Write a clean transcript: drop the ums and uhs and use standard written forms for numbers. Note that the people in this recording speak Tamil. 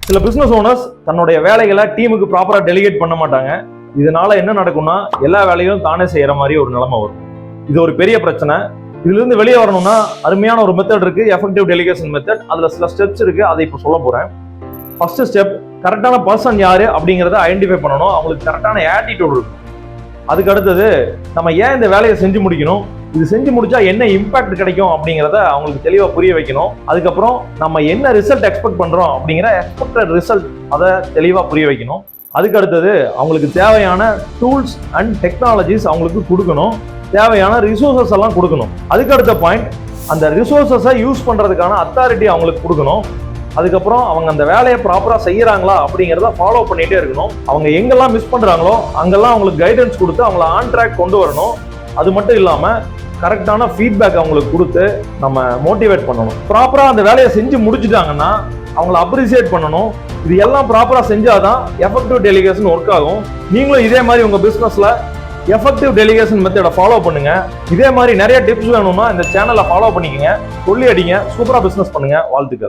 சில பிசினஸ் ஓனர்ஸ் தன்னுடைய வேலைகளை டீமுக்கு ப்ராப்பரா டெலிகேட் பண்ண மாட்டாங்க. இதனால என்ன நடக்கும்னா எல்லா வேலையும் தானே செய்யற மாதிரி ஒரு நிலைமை வரும். இது ஒரு பெரிய பிரச்சனை. இதுல இருந்து வெளியே வரணும்னா அருமையான ஒரு மெத்தட் இருக்கு, எஃபெக்டிவ் டெலிகேஷன் மெத்தட். அதுல சில ஸ்டெப்ஸ் இருக்கு, அதை இப்போ சொல்ல போறேன். ஃபர்ஸ்ட் ஸ்டெப், கரெக்டான பர்சன் யாரு அப்படிங்கிறத ஐடென்டிஃபை பண்ணணும். அவங்களுக்கு கரெக்டான ஆட்டிடியூட் இருக்கும். அதுக்கு அடுத்தது, நம்ம ஏன் இந்த வேலையை செஞ்சு முடிக்கணும், இது செஞ்சு முடிச்சா என்ன இம்பாக்ட் கிடைக்கும் அப்படிங்கிறத அவங்களுக்கு தெளிவா புரிய வைக்கணும். அதுக்கப்புறம் நம்ம என்ன ரிசல்ட் எக்ஸ்பெக்ட் பண்றோம் அப்படிங்கிற எக்ஸ்பெக்டட் ரிசல்ட் அதை தெளிவா புரிய வைக்கணும். அதுக்கு அடுத்தது, அவங்களுக்கு தேவையான டூல்ஸ் அண்ட் டெக்னாலஜிஸ் அவங்களுக்கு கொடுக்கணும், தேவையான ரிசோர்சஸ் எல்லாம் கொடுக்கணும். அதுக்கு அடுத்த பாயிண்ட், அந்த ரிசோர்சஸை யூஸ் பண்றதுக்கான அத்தாரிட்டி அவங்களுக்கு கொடுக்கணும். அதுக்கப்புறம் அவங்க அந்த வேலையை ப்ராப்பரா செய்யறாங்களா அப்படிங்கிறத ஃபாலோ பண்ணிட்டே இருக்கணும். அவங்க எங்கெல்லாம் மிஸ் பண்றாங்களோ அங்கெல்லாம் அவங்களுக்கு கைடன்ஸ் கொடுத்து அவங்கள ஆன் ட்ராக் கொண்டு வரணும். அது மட்டும் இல்லாம கரெக்டான ஃபீட்பேக் அவங்களுக்கு கொடுத்து நம்ம மோட்டிவேட் பண்ணணும். ப்ராப்பரா அந்த வேலையை செஞ்சு முடிச்சுட்டாங்கன்னா அவங்கள அப்ரிசியேட் பண்ணணும். இது எல்லாம் ப்ராப்பரா செஞ்சாதான் எஃபெக்டிவ் டெலிகேஷன் ஒர்க் ஆகும். நீங்களும் இதே மாதிரி உங்க பிசினஸ்ல எஃபெக்டிவ் டெலிகேஷன் மெத்தடை ஃபாலோ பண்ணுங்க. இதே மாதிரி நிறைய டிப்ஸ் வேணும்னா இந்த சேனலை ஃபாலோ பண்ணிக்கங்க. சொல்லி அடிங்க. சூப்பரா பிசினஸ் பண்ணுங்க. வாழ்த்துக்கள்.